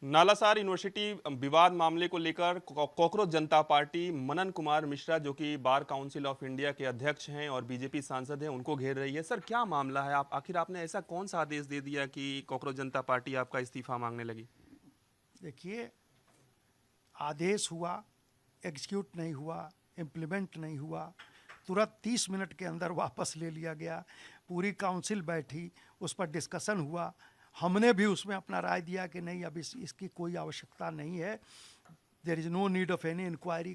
नालासार university विवाद मामले को लेकर कॉकरोच जनता पार्टी मनन कुमार मिश्रा जो कि बार काउंसिल ऑफ इंडिया के अध्यक्ष हैं और बीजेपी सांसद हैं उनको घेर रही है। सर, क्या मामला है? आप आखिर आपने ऐसा कौन सा आदेश दे दिया कि कॉकरोच जनता पार्टी आपका इस्तीफा मांगने लगी? देखिए, आदेश हुआ, एग्जीक्यूट नहीं हुआ, इम्प्लीमेंट नहीं हुआ, तुरंत 30 मिनट के अंदर वापस ले लिया गया। पूरी काउंसिल बैठी, उस पर डिस्कशन हुआ, हमने भी उसमें अपना राय दिया कि नहीं, अब इसकी कोई आवश्यकता नहीं है। There is no need of any inquiry,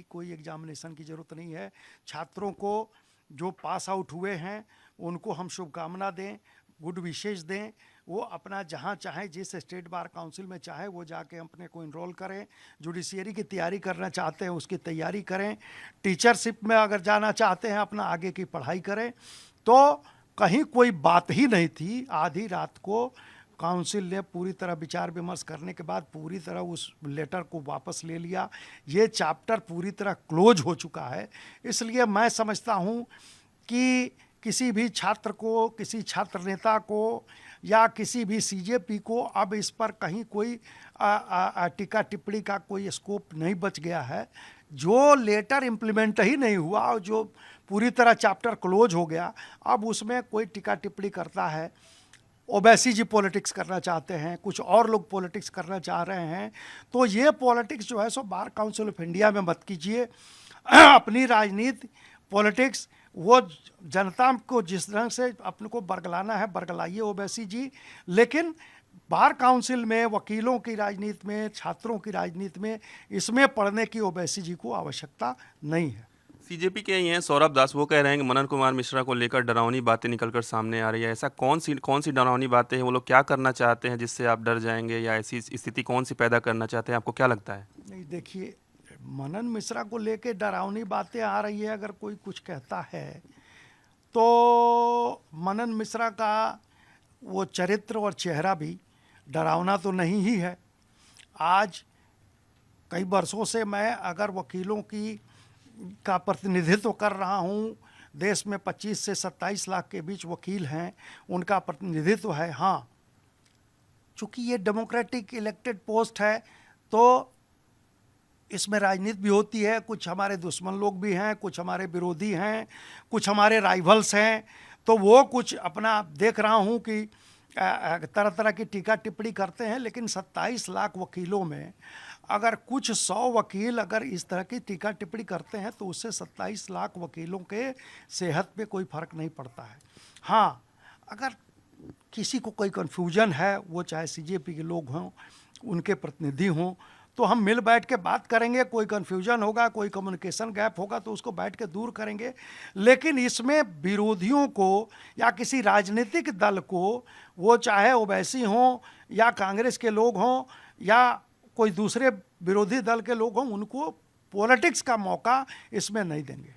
कोई एग्जामिनेशन की ज़रूरत नहीं है। छात्रों को जो पास आउट हुए हैं उनको हम शुभकामना दें, गुड विशेष दें। वो अपना जहाँ चाहें, जिस स्टेट बार काउंसिल में चाहे वो जाके अपने को इनरोल करें। जुडिशियरी की तैयारी करना चाहते हैं उसकी तैयारी करें। टीचरशिप में अगर जाना चाहते हैं अपना आगे की पढ़ाई करें। तो कहीं कोई बात ही नहीं थी। आधी रात को काउंसिल ने पूरी तरह विचार विमर्श करने के बाद पूरी तरह उस लेटर को वापस ले लिया। ये चैप्टर पूरी तरह क्लोज हो चुका है। इसलिए मैं समझता हूँ कि किसी भी छात्र को, किसी छात्र नेता को या किसी भी सीजेपी को अब इस पर कहीं कोई टीका टिप्पणी का कोई स्कोप नहीं बच गया है। जो लेटर इम्प्लीमेंट ही नहीं हुआ और जो पूरी तरह चैप्टर क्लोज हो गया, अब उसमें कोई टीका टिप्पणी करता है। ओवैसी जी पॉलिटिक्स करना चाहते हैं, कुछ और लोग पॉलिटिक्स करना चाह रहे हैं। तो ये पॉलिटिक्स जो है सो बार काउंसिल ऑफ इंडिया में मत कीजिए। अपनी राजनीति, पॉलिटिक्स, वो जनता को जिस ढंग से अपने को बरगलाना है बरगलाइए ओवैसी जी, लेकिन बार काउंसिल में, वकीलों की राजनीति में, छात्रों की राजनीति में इसमें पढ़ने की ओवैसी जी को आवश्यकता नहीं है। सीजेपी के ही हैं सौरभ दास, वो कह रहे हैं कि मनन कुमार मिश्रा को लेकर डरावनी बातें निकलकर सामने आ रही है। ऐसा कौन सी डरावनी बातें हैं? वो लोग क्या करना चाहते हैं जिससे आप डर जाएंगे, या ऐसी स्थिति कौन सी पैदा करना चाहते हैं? आपको क्या लगता है? नहीं, देखिए, मनन मिश्रा को लेके डरावनी बातें आ रही है अगर कोई कुछ कहता है तो मनन मिश्रा का वो चरित्र और चेहरा भी डरावना तो नहीं ही है। आज कई वर्षों से मैं अगर वकीलों का प्रतिनिधित्व कर रहा हूँ। देश में 25 से 27 लाख के बीच वकील हैं, उनका प्रतिनिधित्व है। हाँ, चूँकि ये डेमोक्रेटिक इलेक्टेड पोस्ट है तो इसमें राजनीति भी होती है। कुछ हमारे दुश्मन लोग भी हैं, कुछ हमारे विरोधी हैं, कुछ हमारे राइवल्स हैं। तो वो कुछ अपना देख रहा हूँ कि तरह तरह की टीका टिप्पणी करते हैं। लेकिन 27 लाख वकीलों में अगर कुछ 100 वकील अगर इस तरह की टीका टिप्पणी करते हैं तो उससे 27 लाख वकीलों के सेहत पे कोई फ़र्क नहीं पड़ता है। हाँ, अगर किसी को कोई कन्फ्यूजन है, वो चाहे सीजेपी के लोग हों, उनके प्रतिनिधि हों, तो हम मिल बैठ के बात करेंगे। कोई कन्फ्यूजन होगा, कोई कम्युनिकेशन गैप होगा तो उसको बैठ के दूर करेंगे। लेकिन इसमें विरोधियों को या किसी राजनीतिक दल को, वो चाहे ओवैसी हों या कांग्रेस के लोग हों या कोई दूसरे विरोधी दल के लोग हों, उनको पॉलिटिक्स का मौका इसमें नहीं देंगे।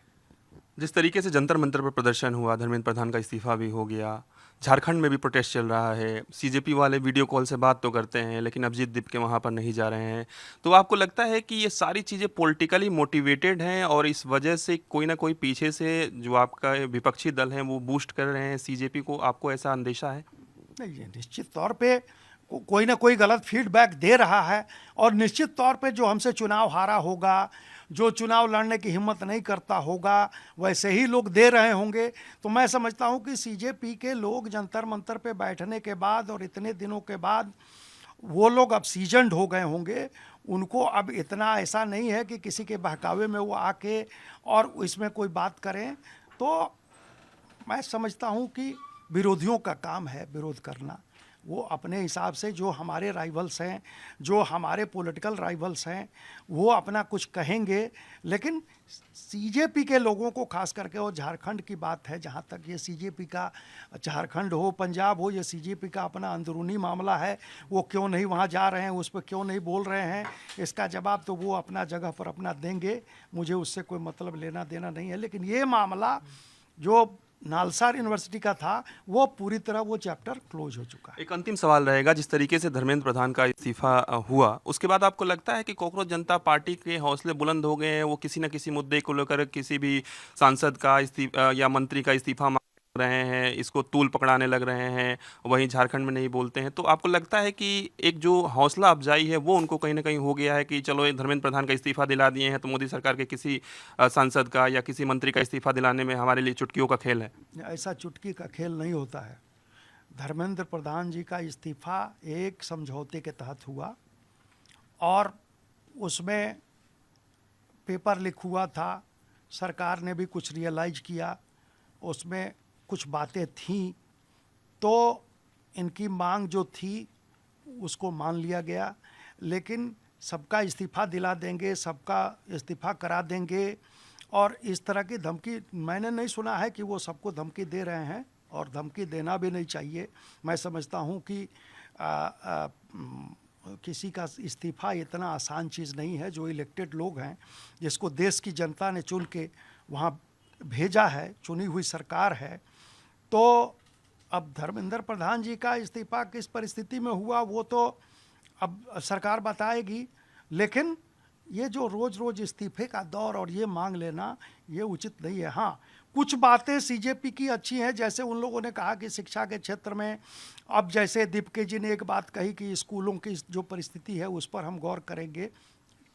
जिस तरीके से जंतर मंतर पर प्रदर्शन हुआ, धर्मेंद्र प्रधान का इस्तीफा भी हो गया, झारखंड में भी प्रोटेस्ट चल रहा है, सीजेपी वाले वीडियो कॉल से बात तो करते हैं लेकिन अभिजीत दीप के वहाँ पर नहीं जा रहे हैं, तो आपको लगता है कि ये सारी चीज़ें पॉलिटिकली मोटिवेटेड हैं और इस वजह से कोई ना कोई पीछे से जो आपका विपक्षी दल है वो बूस्ट कर रहे हैं सीजेपी को? आपको ऐसा अंदेशा है? नहीं, ये निश्चित तौर पे कोई ना कोई गलत फीडबैक दे रहा है। और निश्चित तौर पे जो हमसे चुनाव हारा होगा, जो चुनाव लड़ने की हिम्मत नहीं करता होगा, वैसे ही लोग दे रहे होंगे। तो मैं समझता हूँ कि सीजेपी के लोग जंतर मंतर पे बैठने के बाद और इतने दिनों के बाद वो लोग अब सीजन्ड हो गए होंगे। उनको अब इतना ऐसा नहीं है कि किसी के बहकावे में वो आके और इसमें कोई बात करें। तो मैं समझता हूँ कि विरोधियों का काम है विरोध करना। वो अपने हिसाब से, जो हमारे राइवल्स हैं, जो हमारे पॉलिटिकल राइवल्स हैं, वो अपना कुछ कहेंगे। लेकिन सीजेपी के लोगों को खास करके, और झारखंड की बात है, जहाँ तक ये सीजेपी का, झारखंड हो, पंजाब हो, ये सीजेपी का अपना अंदरूनी मामला है। वो क्यों नहीं वहाँ जा रहे हैं, उस पर क्यों नहीं बोल रहे हैं, इसका जवाब तो वो अपना जगह पर अपना देंगे। मुझे उससे कोई मतलब लेना देना नहीं है। लेकिन ये मामला जो नालसार यूनिवर्सिटी का था, वो पूरी तरह वो चैप्टर क्लोज हो चुका है। एक अंतिम सवाल रहेगा, जिस तरीके से धर्मेंद्र प्रधान का इस्तीफा हुआ उसके बाद आपको लगता है कि कॉकरोच जनता पार्टी के हौसले बुलंद हो गए हैं? वो किसी न किसी मुद्दे को लेकर किसी भी सांसद का इस्तीफा या मंत्री का इस्तीफा रहे हैं, इसको तूल पकड़ाने लग रहे हैं, वहीं झारखंड में नहीं बोलते हैं। तो आपको लगता है कि एक जो हौसला अफजाई है वो उनको कहीं न कहीं हो गया है कि चलो ये धर्मेंद्र प्रधान का इस्तीफ़ा दिला दिए हैं, तो मोदी सरकार के किसी सांसद का या किसी मंत्री का इस्तीफ़ा दिलाने में हमारे लिए चुटकियों का खेल है? ऐसा चुटकी का खेल नहीं होता है। धर्मेंद्र प्रधान जी का इस्तीफा एक समझौते के तहत हुआ और उसमें पेपर लीक हुआ था, सरकार ने भी कुछ रियलाइज किया, उसमें कुछ बातें थीं, तो इनकी मांग जो थी उसको मान लिया गया। लेकिन सबका इस्तीफ़ा दिला देंगे, सबका इस्तीफ़ा करा देंगे और इस तरह की धमकी मैंने नहीं सुना है कि वो सबको धमकी दे रहे हैं, और धमकी देना भी नहीं चाहिए। मैं समझता हूँ कि किसी का इस्तीफ़ा इतना आसान चीज़ नहीं है। जो इलेक्टेड लोग हैं, जिसको देश की जनता ने चुन के वहाँ भेजा है, चुनी हुई सरकार है, तो अब धर्मेंद्र प्रधान जी का इस्तीफ़ा किस परिस्थिति में हुआ वो तो अब सरकार बताएगी। लेकिन ये जो रोज़ रोज़ इस्तीफे का दौर और ये मांग लेना, ये उचित नहीं है। हाँ, कुछ बातें सीजेपी की अच्छी हैं, जैसे उन लोगों ने कहा कि शिक्षा के क्षेत्र में, अब जैसे दीपके जी ने एक बात कही कि स्कूलों की जो परिस्थिति है उस पर हम गौर करेंगे।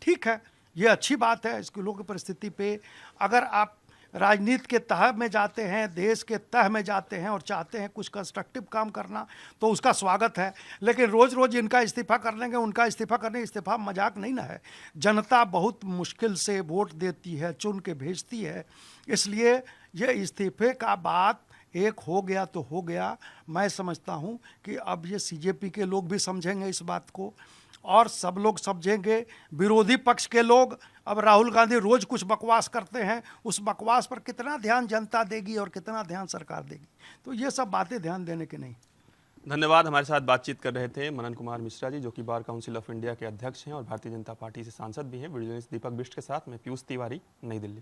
ठीक है, ये अच्छी बात है। स्कूलों की परिस्थिति पे अगर आप राजनीति के तह में जाते हैं, देश के तह में जाते हैं और चाहते हैं कुछ कंस्ट्रक्टिव काम करना, तो उसका स्वागत है। लेकिन रोज़ रोज़ इनका इस्तीफ़ा कर लेंगे, उनका इस्तीफ़ा करने, इस्तीफ़ा मजाक नहीं ना है। जनता बहुत मुश्किल से वोट देती है, चुन के भेजती है। इसलिए ये इस्तीफ़े का बात एक हो गया तो हो गया। मैं समझता हूँ कि अब ये सीजेपी के लोग भी समझेंगे इस बात को और सब लोग समझेंगे। विरोधी पक्ष के लोग, अब राहुल गांधी रोज़ कुछ बकवास करते हैं, उस बकवास पर कितना ध्यान जनता देगी और कितना ध्यान सरकार देगी। तो ये सब बातें ध्यान देने की नहीं। धन्यवाद। हमारे साथ बातचीत कर रहे थे मनन कुमार मिश्रा जी, जो कि बार काउंसिल ऑफ इंडिया के अध्यक्ष हैं और भारतीय जनता पार्टी से सांसद भी हैं। वीडियो जर्नलिस्ट दीपक बिष्ट के साथ मैं पीयूष तिवारी, नई दिल्ली।